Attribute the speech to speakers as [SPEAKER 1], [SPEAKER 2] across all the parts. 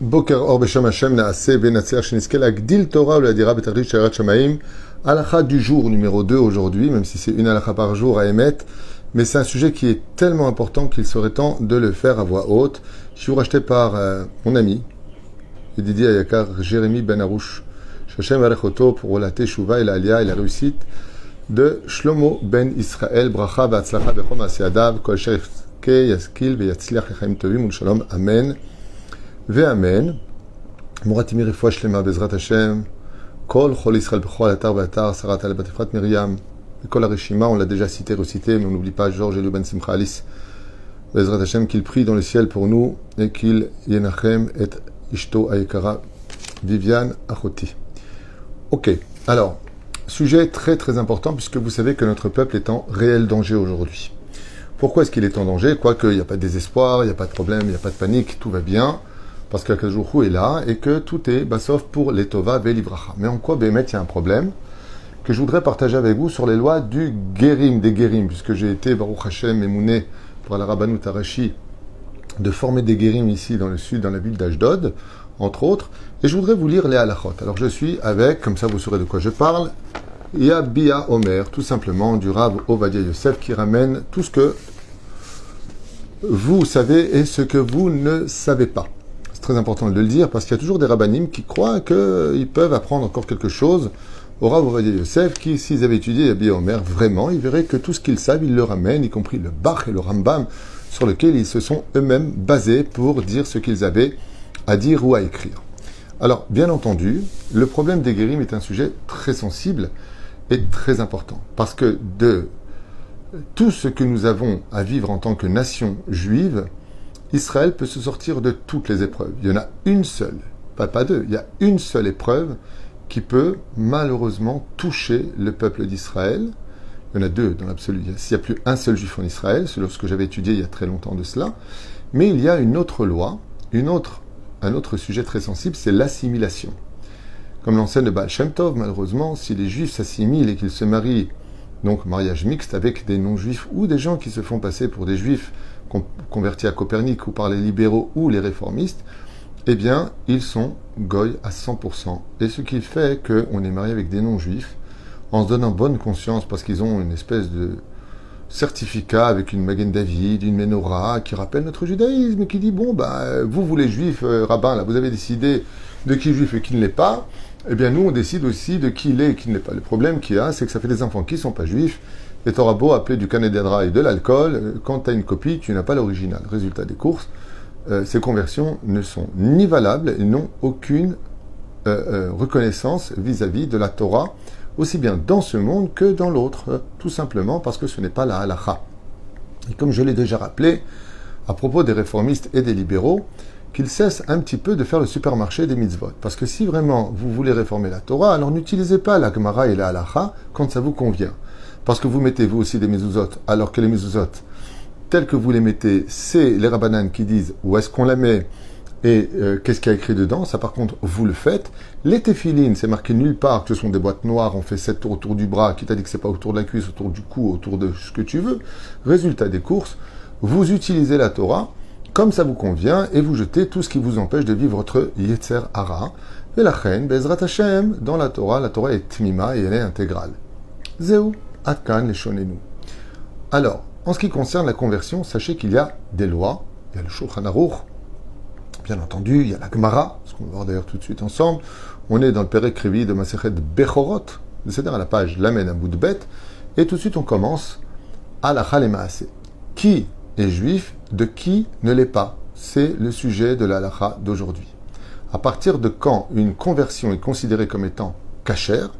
[SPEAKER 1] Boker Or Beshem Hashem Naaseh Benatzer Shenizke Lagdil Torah ou la dira Betardit Sherat Shamaim. Halakha du jour numéro 2 aujourd'hui, même si c'est une halakha par jour à émettre, mais c'est un sujet qui est tellement important qu'il serait temps de le faire à voix haute. Je suis racheté par mon ami, Yedidi Ayakar Jérémy Ben Arouche, Shachem Varechoto pour la Teshuva et l'Alia et la réussite de Shlomo Ben Israël, Bracha V'Atzlacha Bechom Asiadav, Kol Sherifke Yaskil Ve'Yatzliach Lechaim Tovim Shalom. Amen. Ve'amen. Moratimi Refoua Shlema Bezrat Hashem. Kol Chol Israël Bechol Atar Ve'atar Sarat Al Batifrat Miriam. Kol Arishima, on l'a déjà cité, recité, mais on n'oublie pas Georges Elou Ben Simcha Alice. Bezrat Hashem, qu'il prie dans le ciel pour nous et qu'il Yenachem et Ishto Ayekara Viviane Achoti. Ok, alors, sujet très très important puisque vous savez que notre peuple est en réel danger aujourd'hui. Pourquoi est-ce qu'il est en danger? Quoique il n'y a pas de désespoir, il n'y a pas de problème, il n'y a pas de panique, tout va bien, parce que Akadosh Baruch Hu est là et que tout est sauf pour les Tova Ve'Livracha. Mais en quoi, Bémet, il y a un problème que je voudrais partager avec vous sur les lois du Guérim, des Guérim, puisque j'ai été, Baruch Hashem, émouné pour la Rabbanout Arashi, de former des Guérim ici dans le sud, dans la ville d'Ashdod, entre autres, et je voudrais vous lire les halachot. Alors je suis avec, comme ça vous saurez de quoi je parle, Yabia Omer, tout simplement, du Rav Ovadia Yosef, qui ramène tout ce que vous savez et ce que vous ne savez pas. C'est très important de le dire, parce qu'il y a toujours des rabbanim qui croient qu'ils peuvent apprendre encore quelque chose au Rav Ovadia Yosef, qui, s'ils avaient étudié Yabia Omer, vraiment, ils verraient que tout ce qu'ils savent, ils le ramènent, y compris le Bach et le Rambam, sur lequel ils se sont eux-mêmes basés pour dire ce qu'ils avaient à dire ou à écrire. Alors, bien entendu, le problème des guérim est un sujet très sensible et très important. Parce que de tout ce que nous avons à vivre en tant que nation juive, Israël peut se sortir de toutes les épreuves. Il y en a une seule, pas deux, il y a une seule épreuve qui peut malheureusement toucher le peuple d'Israël. Il y en a deux dans l'absolu. S'il n'y a plus un seul juif en Israël, c'est ce que j'avais étudié il y a très longtemps de cela. Mais il y a une autre loi, un autre sujet très sensible, c'est l'assimilation. Comme l'enseigne le Baal Shem Tov, malheureusement, si les juifs s'assimilent et qu'ils se marient, donc mariage mixte avec des non-juifs ou des gens qui se font passer pour des juifs convertis à Copernic ou par les libéraux ou les réformistes, eh bien, ils sont goy à 100%. Et ce qui fait qu'on est marié avec des non-juifs, en se donnant bonne conscience parce qu'ils ont une espèce de certificat avec une Magen David, une Menorah qui rappelle notre judaïsme et qui dit bon vous les juifs rabbins là vous avez décidé de qui est juif et qui ne l'est pas, eh bien nous on décide aussi de qui l'est et qui ne l'est pas. Le problème qu'il y a, c'est que ça fait des enfants qui ne sont pas juifs et t'auras beau appeler du Canadra et de l'alcool, quand tu as une copie tu n'as pas l'original. Résultat des courses, ces conversions ne sont ni valables et n'ont aucune reconnaissance vis-à-vis de la Torah, aussi bien dans ce monde que dans l'autre, tout simplement parce que ce n'est pas la halakha. Et comme je l'ai déjà rappelé, à propos des réformistes et des libéraux, qu'ils cessent un petit peu de faire le supermarché des mitzvot. Parce que si vraiment vous voulez réformer la Torah, alors n'utilisez pas la Gemara et la halakha quand ça vous convient. Parce que vous mettez vous aussi des mezuzot, alors que les mezuzot, tels que vous les mettez, c'est les rabbanan qui disent où est-ce qu'on la met, et qu'est-ce qu'il y a écrit dedans? Ça, par contre, vous le faites. Les téphilines, c'est marqué nulle part que ce sont des boîtes noires. On fait 7 tours autour du bras. Qui t'a dit que c'est pas autour de la cuisse, autour du cou, autour de ce que tu veux? Résultat des courses, vous utilisez la Torah comme ça vous convient et vous jetez tout ce qui vous empêche de vivre votre Yetzer Hara. Et la reine, Bezrat Hashem, dans la Torah est tmima et elle est intégrale. Zéou, Atkan, les shonenu. Alors, en ce qui concerne la conversion, sachez qu'il y a des lois. Il y a le Shulchan Aruch. Bien entendu, il y a la Gemara, ce qu'on va voir d'ailleurs tout de suite ensemble. On est dans le Perek Revi de Masechet Bechorot, c'est-à-dire à la page Lamed Amoudbet, et tout de suite on commence à la Maaseh. Qui est juif, de qui ne l'est pas? C'est le sujet de la halakha d'aujourd'hui. À partir de quand une conversion est considérée comme étant cachère,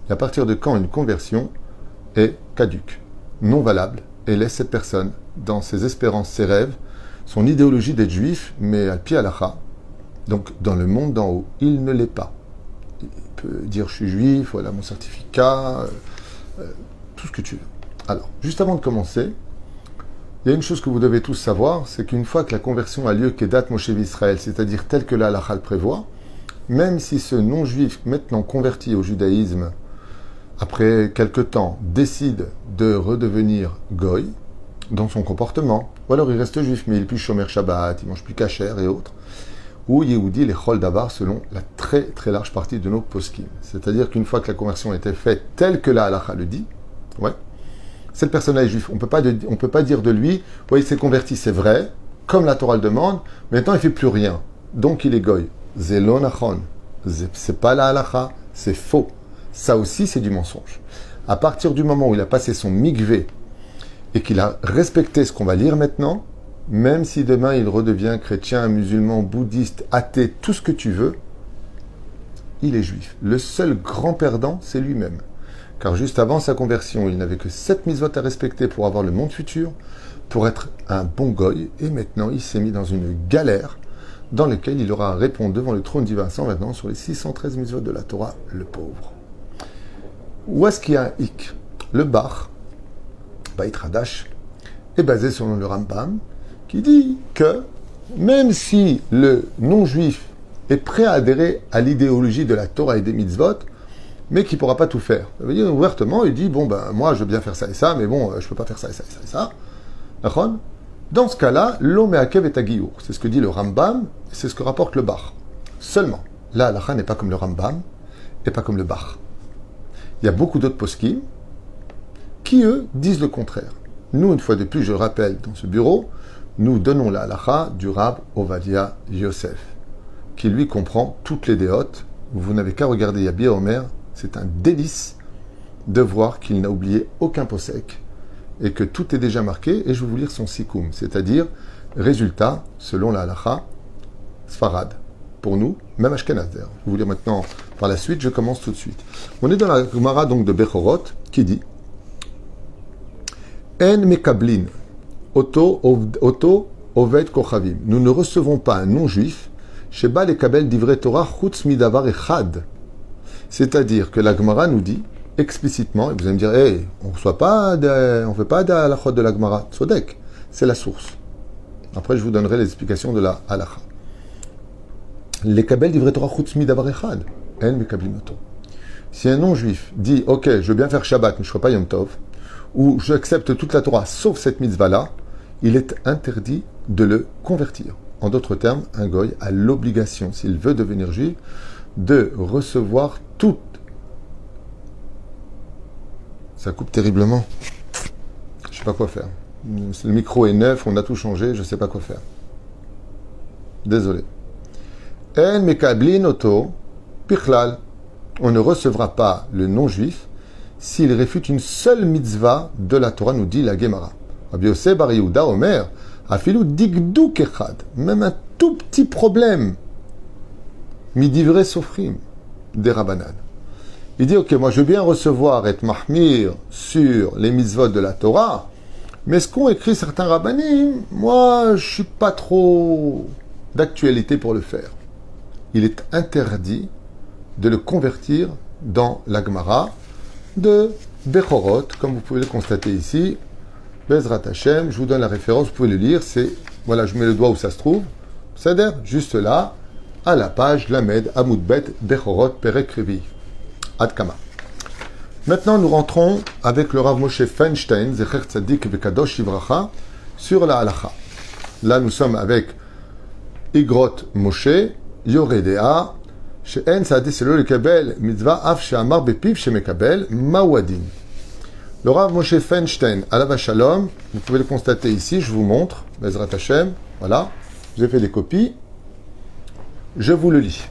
[SPEAKER 1] et à partir de quand une conversion est caduque, non valable, et laisse cette personne dans ses espérances, ses rêves, son idéologie d'être juif, mais à pied halakha, donc dans le monde d'en haut, il ne l'est pas. Il peut dire je suis juif, voilà mon certificat, tout ce que tu veux. Alors, juste avant de commencer, il y a une chose que vous devez tous savoir, c'est qu'une fois que la conversion a lieu Kedat Moshe Israël, c'est-à-dire tel que la halakha le prévoit, même si ce non-juif maintenant converti au judaïsme, après quelque temps, décide de redevenir goy, dans son comportement, ou alors il reste juif, mais il est plus shomer Shabbat, il mange plus kasher et autres, ou Yehudi les Chol Davar selon la très très large partie de nos poskim. C'est-à-dire qu'une fois que la conversion a été faite telle que la halakha le dit, ouais, cette personne-là est juif. On peut pas dire de lui, ouais, il s'est converti, c'est vrai, comme la Torah le demande, mais maintenant il fait plus rien. Donc il est goy. Zelo nachon. C'est pas la halakha, c'est faux. Ça aussi c'est du mensonge. À partir du moment où il a passé son mikvé et qu'il a respecté ce qu'on va lire maintenant, même si demain il redevient chrétien, musulman, bouddhiste, athée, tout ce que tu veux, il est juif. Le seul grand perdant, c'est lui-même. Car juste avant sa conversion, il n'avait que 7 mitzvot à respecter pour avoir le monde futur, pour être un bon goy, et maintenant il s'est mis dans une galère dans laquelle il aura à répondre devant le trône divin sans maintenant sur les 613 mitzvot de la Torah, le pauvre. Où est-ce qu'il y a un hic? Le Bach, Beit Hadash, est basé sur le Rambam, qui dit que même si le non-juif est prêt à adhérer à l'idéologie de la Torah et des mitzvot, mais qui ne pourra pas tout faire. Ça veut dire ouvertement, il dit, bon, ben, moi, je veux bien faire ça et ça, mais bon, je ne peux pas faire ça et ça et ça et ça. D'accord? Dans ce cas-là, l'homme est akev et agiour. C'est ce que dit le Rambam, c'est ce que rapporte le Bach. Seulement, la halakha n'est pas comme le Rambam, et pas comme le Bach. Il y a beaucoup d'autres poskim qui, eux, disent le contraire. Nous, une fois de plus, je le rappelle, dans ce bureau, nous donnons la halakha du Rab Ovadia Yosef, qui lui comprend toutes les déotes. Vous n'avez qu'à regarder Yabia Omer, c'est un délice de voir qu'il n'a oublié aucun posek et que tout est déjà marqué, et je vais vous lire son sikoum, c'est-à-dire, résultat, selon la halakha, Sfarad. Pour nous, même Ashkenaz d'ailleurs. Je vais vous lire maintenant par la suite, je commence tout de suite. On est dans la Gemara donc de Bechorot, qui dit En mekablin, oto oved kochavim. Nous ne recevons pas un non-juif, sheba lekabel divrei Torah chutz midavar echad. C'est-à-dire que la Gemara nous dit explicitement, et vous allez me dire, hey, on ne fait pas de halachot de la Gemara. Sodek, c'est la source. Après, je vous donnerai les explications de la halacha. Les kabel divrei Torah chutz midavar echad. En mekablin oto. Si un non-juif dit, ok, je veux bien faire Shabbat, mais je ne ferai pas Yom Tov, ou j'accepte toute la Torah sauf cette mitzvah-là, il est interdit de le convertir. En d'autres termes, un goy a l'obligation, s'il veut devenir juif, de recevoir toute. Ça coupe terriblement. Je ne sais pas quoi faire. Le micro est neuf, on a tout changé, je ne sais pas quoi faire. Désolé. En mekablin oto pichlal. On ne recevra pas le non-juif s'il réfute une seule mitzvah de la Torah, nous dit la Gemara. Rabbi Yosef bar Yehuda Omer, afilou digduk echad, même un tout petit problème, midivre sofrim, des Rabbanan. Il dit, ok, moi je veux bien recevoir et mahmir sur les mitzvot de la Torah, mais ce qu'ont écrit certains Rabbanim, moi je suis pas trop d'actualité pour le faire. Il est interdit de le convertir dans la Gemara de Bechorot, comme vous pouvez le constater ici, Bezrat Hashem, je vous donne la référence, vous pouvez le lire, c'est, voilà, je mets le doigt où ça se trouve, c'est-à-dire juste là, à la page Lamed, Amoudbet, Bechorot, Perek Revi, Adkama. Maintenant, nous rentrons avec le Rav Moshe Feinstein, Zecher Tzadik Vekadosh Ivracha, sur la halacha. Là, nous sommes avec Igrot Moshe, Yoredea, שאין צעדי שלא לקבל מצווה אף שאמר בפיו שמקבל, מהו הדין? Le Rav Moshe Feinstein, Alav Shalom, vous pouvez le constater ici, je vous montre, Bezrat Hashem, voilà, j'ai fait des copies, je vous le lis.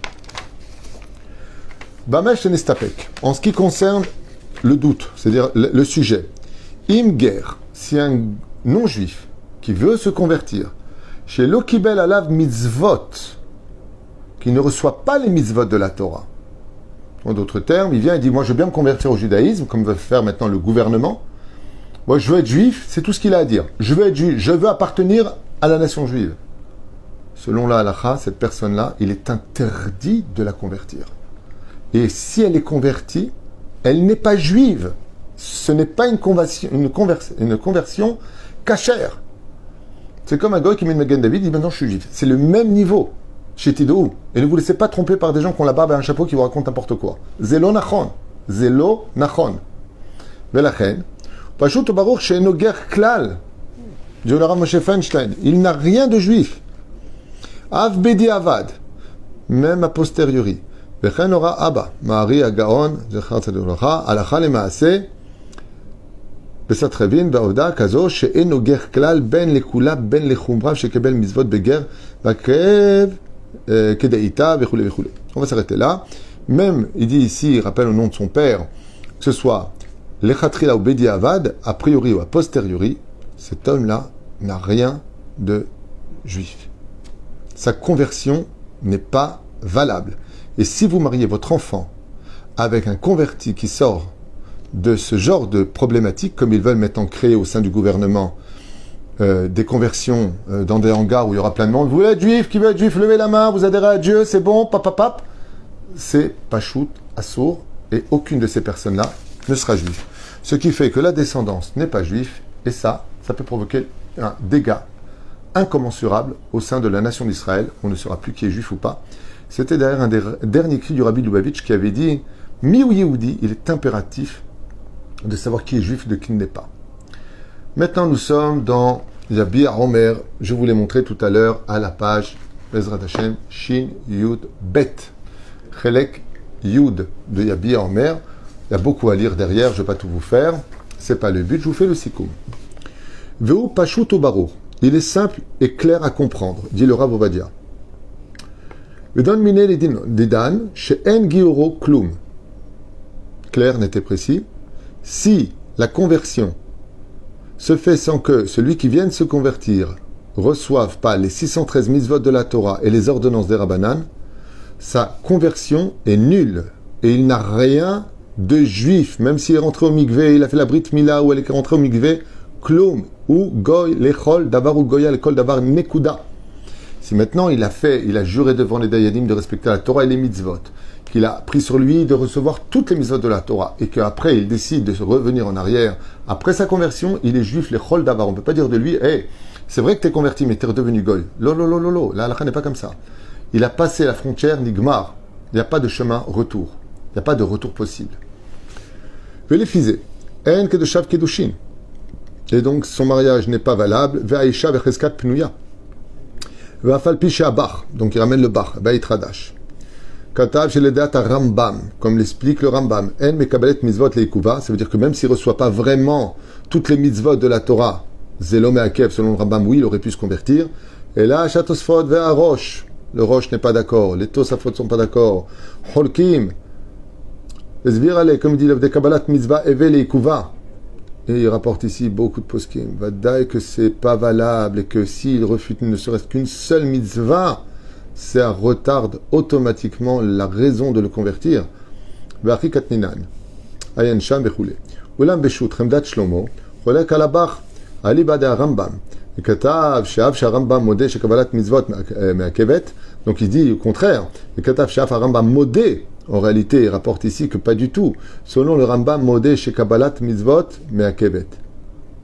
[SPEAKER 1] Bamesh Nestapek, en ce qui concerne le doute, c'est-à-dire le sujet, Im Ger, si un non-juif qui veut se convertir, chez Lokibel Alav Mitzvot, qui ne reçoit pas les mitzvot de la Torah. En d'autres termes, il vient et dit, moi je veux bien me convertir au judaïsme, comme veut faire maintenant le gouvernement. Moi je veux être juif, c'est tout ce qu'il a à dire. Je veux être juif, je veux appartenir à la nation juive. Selon la halakha, cette personne-là, il est interdit de la convertir. Et si elle est convertie, elle n'est pas juive. Ce n'est pas une conversion cachère. C'est comme un gars qui met une Magen David, il dit maintenant je suis juif. C'est le même niveau. Chez Tidou. Et ne vous laissez pas tromper par des gens qui ont la barbe et un chapeau qui vous racontent n'importe quoi. Zelo nachon. Zelo nachon. Velachen. Pashut baruch she'eno ger klal. Dit le Rav Moshe Feinstein. Il n'a rien de juif. Av bedi avad. même a posteriori. Vechen ora Abba, Ma'ari Agaon, Zechar Tzaddik Levracha, Halacha Lemaaseh, בסתרבין בעובדה כזו שאין נוגח כלל בין לכולה בין לחומרה שקיבל מצוות בגר והקרב כדאיתה וכו' וכו'. On va s'arrêter là. Même, il dit ici, il rappelle au nom de son père, que ce soit l'Echatrila ou Bediavad, a priori ou a posteriori, cet homme-là n'a rien de juif. Sa conversion n'est pas valable. Et si vous mariez votre enfant avec un converti qui sort de ce genre de problématiques, comme ils veulent maintenant créer au sein du gouvernement des conversions dans des hangars où il y aura plein de monde. Vous voulez être juif? Qui veut être juif? Levez la main, vous adhérez à Dieu, c'est bon, pap. C'est pachout, assour, et aucune de ces personnes-là ne sera juive. Ce qui fait que la descendance n'est pas juive, et ça peut provoquer un dégât incommensurable au sein de la nation d'Israël. On ne saura plus qui est juif ou pas. C'était d'ailleurs un des derniers cris du Rabbi Lubavitch qui avait dit « Mi ou Yehudi », il est impératif de savoir qui est juif de qui ne l'est pas. Maintenant, nous sommes dans Yabi Omer. Je vous l'ai montré tout à l'heure à la page Bezrat Hashem Shin Yud Bet. Chelek Yud de Yabi Omer. Il y a beaucoup à lire derrière, je ne vais pas tout vous faire. C'est pas le but, je vous fais le sikoum. Veu Pashut Obarur. Il est simple et clair à comprendre, dit le Rav Ovadia. Vedon Mine Didan, She'en Gioro Klum. Clair, net et précis. Si la conversion se fait sans que celui qui vient de se convertir reçoive pas les 613 mitzvot de la Torah et les ordonnances des Rabbanan, sa conversion est nulle et il n'a rien de juif, même s'il est rentré au mikvé, il a fait la brit mila ou elle est rentrée au mikvé, klum ou goy lechol davar ou goya lekol davar nekuda. Si maintenant il a juré devant les dayadim de respecter la Torah et les mitzvot, qu'il a pris sur lui de recevoir toutes les mitzvot de la Torah, et qu'après il décide de revenir en arrière, après sa conversion, il est juif, les chol davar. On ne peut pas dire de lui, hey, c'est vrai que tu es converti, mais tu es redevenu goy. Lolo, la halakha n'est pas comme ça. Il a passé la frontière nigmar. Il n'y a pas de chemin retour. Il n'y a pas de retour possible. Velifizé, en que de shav kedushin. Et donc son mariage n'est pas valable. Ve'aisha vecheskat pnuya. Ve'afal pisha bach. Donc il ramène le bach, ba'it radash. Katav chez les dates à Rambam, comme l'explique le Rambam, en mekabalet mitzvot leikuva, ça veut dire que même s'il ne reçoit pas vraiment toutes les mitzvot de la Torah, zelo meakev, selon le Rambam, oui, il aurait pu se convertir. Et là, Shatosfot ve'a Rosh, le Rosh n'est pas d'accord, les Tosafot ne sont pas d'accord. Holkim, Esvirale, comme il dit le Kabalat mitzvah eve leikuva. Et il rapporte ici beaucoup de poskim. Vadaï que c'est pas valable et que s'il refute ne serait-ce qu'une seule mitzvah, ça retarde automatiquement la raison de le convertir. V'achi katninan, ayen sham bechule. Ulam beshut chemdat shlomo, cholek alabach, ali bada Rambam. Et katav she'av she'Rambam modé shekabalat mitzvot me'akevet. Donc il dit au contraire. Et katav she'av Rambam modé. En réalité, il rapporte ici que pas du tout. Selon le Rambam modé shekabalat mitzvot me'akevet.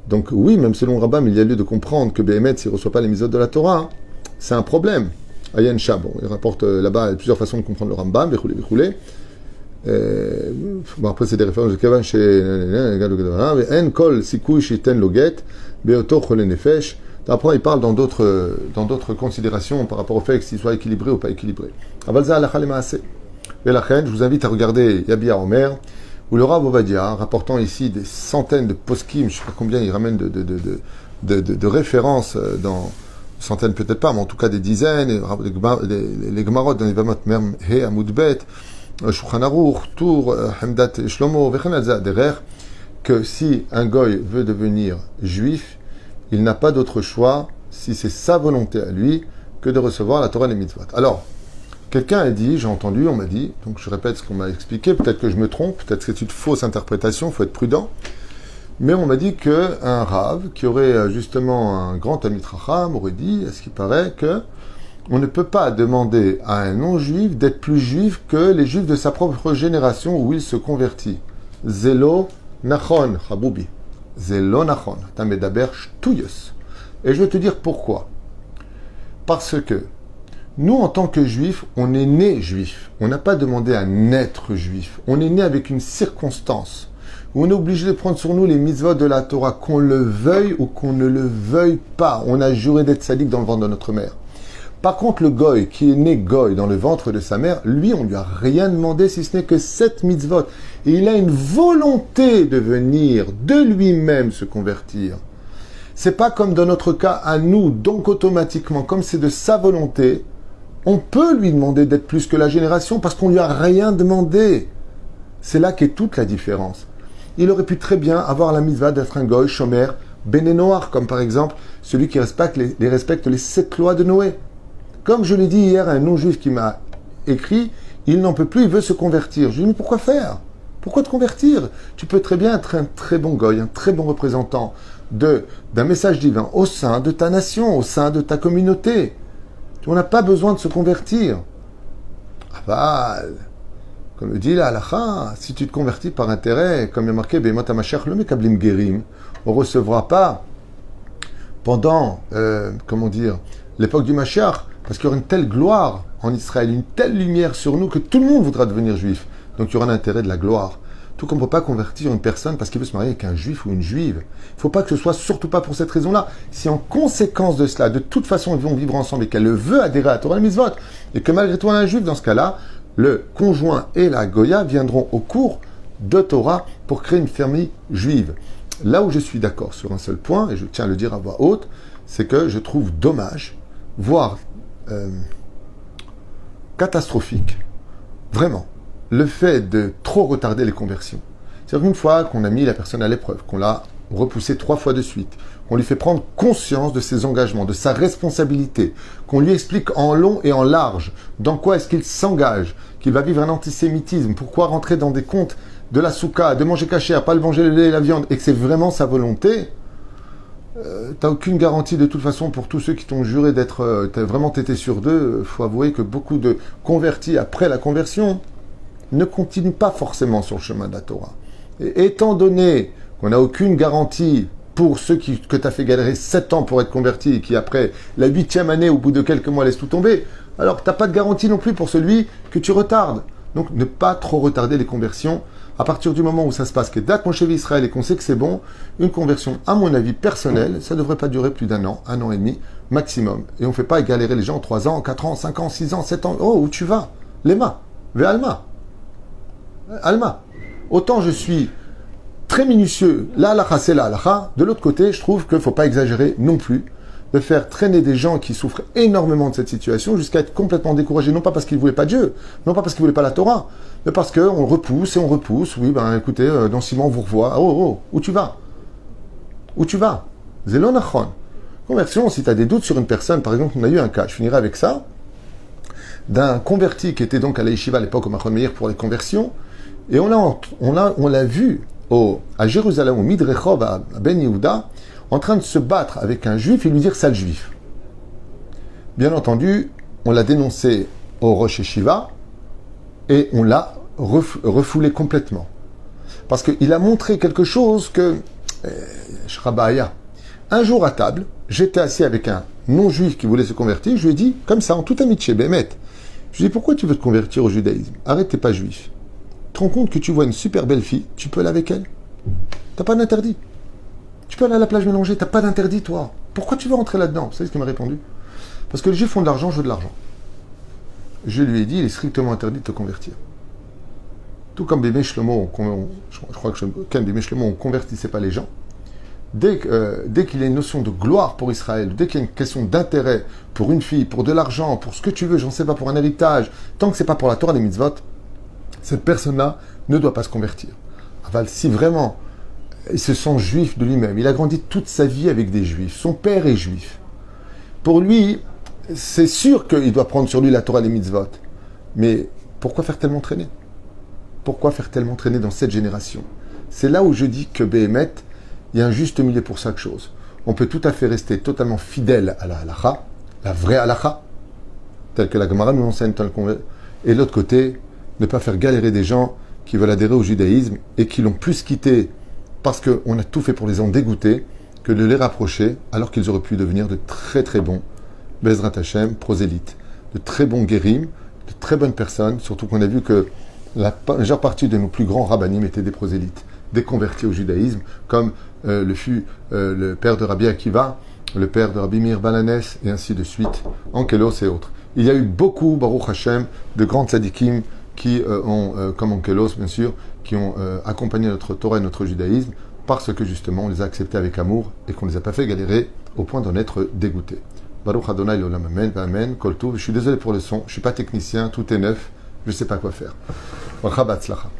[SPEAKER 1] Donc oui, même selon le Rambam, il y a lieu de comprendre que Behemet, s'il ne reçoit pas les mitzvot de la Torah, c'est un problème. Ayen Shah, bon, il rapporte là-bas plusieurs façons de comprendre le Rambam, Bechule. Bon, après, c'est des références de Kavan chez En Kol Sikouy Shiten Loget, Beoto Chole Nefesh. Après, il parle dans d'autres considérations par rapport au fait qu'il soit équilibré ou pas équilibré. Avalza Alachal Maaseh. Et la reine, je vous invite à regarder Yabi Omer, où le Rav Ovadia, rapportant ici des centaines de poskim, je ne sais pas combien il ramène de références dans. Centaines peut-être pas, mais en tout cas des dizaines, les Gemarot dans les Vamot Mem He Amoudbet, Shulchan Aruch, Tour, Hamdat Shlomo, Vechen Alza, Derer, que si un goy veut devenir juif, il n'a pas d'autre choix, si c'est sa volonté à lui, que de recevoir la Torah et les mitzvot. Alors, quelqu'un a dit, j'ai entendu, on m'a dit, donc je répète ce qu'on m'a expliqué, peut-être que je me trompe, peut-être que c'est une fausse interprétation, il faut être prudent. Mais on m'a dit qu'un Rav, qui aurait justement un grand Talmid Chacham, aurait dit, à ce qui paraît, que on ne peut pas demander à un non-juif d'être plus juif que les juifs de sa propre génération où il se convertit. Zelo nachon, Haboubi. Zelo nachon. Tamedaber shtuyos. Et je vais te dire pourquoi. Parce que nous, en tant que juifs, on est né juif. On n'a pas demandé à naître juif. On est né avec une circonstance. On est obligé de prendre sur nous les mitzvot de la Torah, qu'on le veuille ou qu'on ne le veuille pas. On a juré d'être sadique dans le ventre de notre mère. Par contre, le goy, qui est né goy dans le ventre de sa mère, lui, on lui a rien demandé si ce n'est que 7 mitzvot. Et il a une volonté de venir de lui-même se convertir. C'est pas comme dans notre cas à nous, donc automatiquement, comme c'est de sa volonté, on peut lui demander d'être plus que la génération parce qu'on lui a rien demandé. C'est là qu'est toute la différence. Il aurait pu très bien avoir la mitzvah d'être un goy, shomer, béné noir, comme par exemple celui qui respecte les 7 lois de Noé. Comme je l'ai dit hier à un non-juif qui m'a écrit, il n'en peut plus, il veut se convertir. Je lui ai dit, mais pourquoi faire? Pourquoi te convertir? Tu peux très bien être un très bon goy, un très bon représentant d'un message divin au sein de ta nation, au sein de ta communauté. On n'a pas besoin de se convertir. Aval, comme le dit la halakha, si tu te convertis par intérêt, comme il y a marqué, Be'emot HaMashiach lo mekablim gerim, on ne recevra pas pendant, l'époque du Mashiach, parce qu'il y aura une telle gloire en Israël, une telle lumière sur nous que tout le monde voudra devenir juif. Donc il y aura l'intérêt de la gloire. Tout comme on ne peut pas convertir une personne parce qu'il veut se marier avec un juif ou une juive. Il ne faut pas que ce soit surtout pas pour cette raison-là. Si en conséquence de cela, de toute façon, ils vont vivre ensemble et qu'elle veut adhérer à la Torah et Mitzvot, et que malgré tout un juif, dans ce cas-là, le conjoint et la Goya viendront au cours de Torah pour créer une famille juive. Là où je suis d'accord sur un seul point, et je tiens à le dire à voix haute, c'est que je trouve dommage, voire catastrophique, vraiment, le fait de trop retarder les conversions. C'est-à-dire qu'une fois qu'on a mis la personne à l'épreuve, qu'on l'a repoussé 3 fois de suite, qu'on lui fait prendre conscience de ses engagements, de sa responsabilité, qu'on lui explique en long et en large dans quoi est-ce qu'il s'engage, qu'il va vivre un antisémitisme, pourquoi rentrer dans des comptes de la souka, de manger cachère, pas le manger le lait et la viande, et que c'est vraiment sa volonté, t'as aucune garantie de toute façon pour tous ceux qui t'ont juré d'être vraiment tété sur d'eux. Faut avouer que beaucoup de convertis après la conversion ne continuent pas forcément sur le chemin de la Torah. Et étant donné qu'on n'a aucune garantie pour ceux que tu as fait galérer 7 ans pour être converti et qui après la 8e année, au bout de quelques mois, laissent tout tomber, alors tu n'as pas de garantie non plus pour celui que tu retardes. Donc ne pas trop retarder les conversions. À partir du moment où ça se passe, que date mon chéri Israël et qu'on sait que c'est bon, une conversion, à mon avis personnel, ça ne devrait pas durer plus d'1 an, 1 an et demi maximum. Et on ne fait pas galérer les gens 3 ans, 4 ans, 5 ans, 6 ans, 7 ans. Oh, où tu vas? Lema, ve Alma. Alma. Autant je suis très minutieux, la halakha c'est la halakha. De l'autre côté, je trouve qu'il ne faut pas exagérer non plus de faire traîner des gens qui souffrent énormément de cette situation jusqu'à être complètement découragés, non pas parce qu'ils ne voulaient pas Dieu, non pas parce qu'ils ne voulaient pas la Torah, mais parce qu'on repousse et on repousse. Oui, ben écoutez, dans 6 mois on vous revoit. Oh, où tu vas? Où tu vas? Zélon achon. Conversion, si tu as des doutes sur une personne, par exemple, on a eu un cas, je finirai avec ça, d'un converti qui était donc à la yeshiva à l'époque au Machon Meir pour les conversions, et on l'a vu à Jérusalem, au Midrechov, à Ben Yehuda, en train de se battre avec un juif et lui dire sale juif. Bien entendu, on l'a dénoncé au Rosh Yeshiva et on l'a refoulé complètement. Parce qu'il a montré quelque chose que Shrabaya. Un jour à table, j'étais assis avec un non-juif qui voulait se convertir, je lui ai dit, comme ça, en toute amitié, Bémet, je lui ai dit, pourquoi tu veux te convertir au judaïsme? Arrête, t'es pas juif. Tu te rends compte que tu vois une super belle fille, tu peux aller avec elle? T'as pas d'interdit. Tu peux aller à la plage mélanger, t'as pas d'interdit, toi. Pourquoi tu veux rentrer là-dedans? Vous savez ce qu'il m'a répondu? Parce que les juifs font de l'argent, je veux de l'argent. Je lui ai dit, il est strictement interdit de te convertir. Tout comme Bébé Shlomo, je crois que Bébé Shlomo, on ne convertissait pas les gens. Dès qu'il y a une notion de gloire pour Israël, dès qu'il y a une question d'intérêt pour une fille, pour de l'argent, pour ce que tu veux, j'en sais pas, pour un héritage, tant que c'est pas pour la Torah des mitzvot, cette personne-là ne doit pas se convertir. Aval, si vraiment il se sent juif de lui-même, il a grandi toute sa vie avec des juifs, son père est juif. Pour lui, c'est sûr qu'il doit prendre sur lui la Torah des mitzvot. Mais pourquoi faire tellement traîner? Pourquoi faire tellement traîner dans cette génération? C'est là où je dis que Béhémet, il y a un juste milieu pour chaque chose. On peut tout à fait rester totalement fidèle à la halakha, la vraie halakha, telle que la Gemara nous enseigne, et de l'autre côté, ne pas faire galérer des gens qui veulent adhérer au judaïsme et qui l'ont plus quitté parce qu'on a tout fait pour les en dégoûter que de les rapprocher alors qu'ils auraient pu devenir de très très bons Bezrat Hashem, prosélytes, de très bons guérim, de très bonnes personnes, surtout qu'on a vu que la majeure partie de nos plus grands rabbinim étaient des prosélytes, des convertis au judaïsme, comme le fut le père de Rabbi Akiva, le père de Rabbi Meir Balanes, et ainsi de suite, Ankelos et autres. Il y a eu beaucoup, Baruch Hashem, de grands tzadikim qui comme Ankelos bien sûr, qui ont accompagné notre Torah et notre judaïsme, parce que justement on les a acceptés avec amour et qu'on ne les a pas fait galérer au point d'en être dégoûtés. Baruch Adonai L'Olam Amen, Amen, Kol Tov. Je suis désolé pour le son, je ne suis pas technicien, tout est neuf, je ne sais pas quoi faire. Bracha Batzlacha.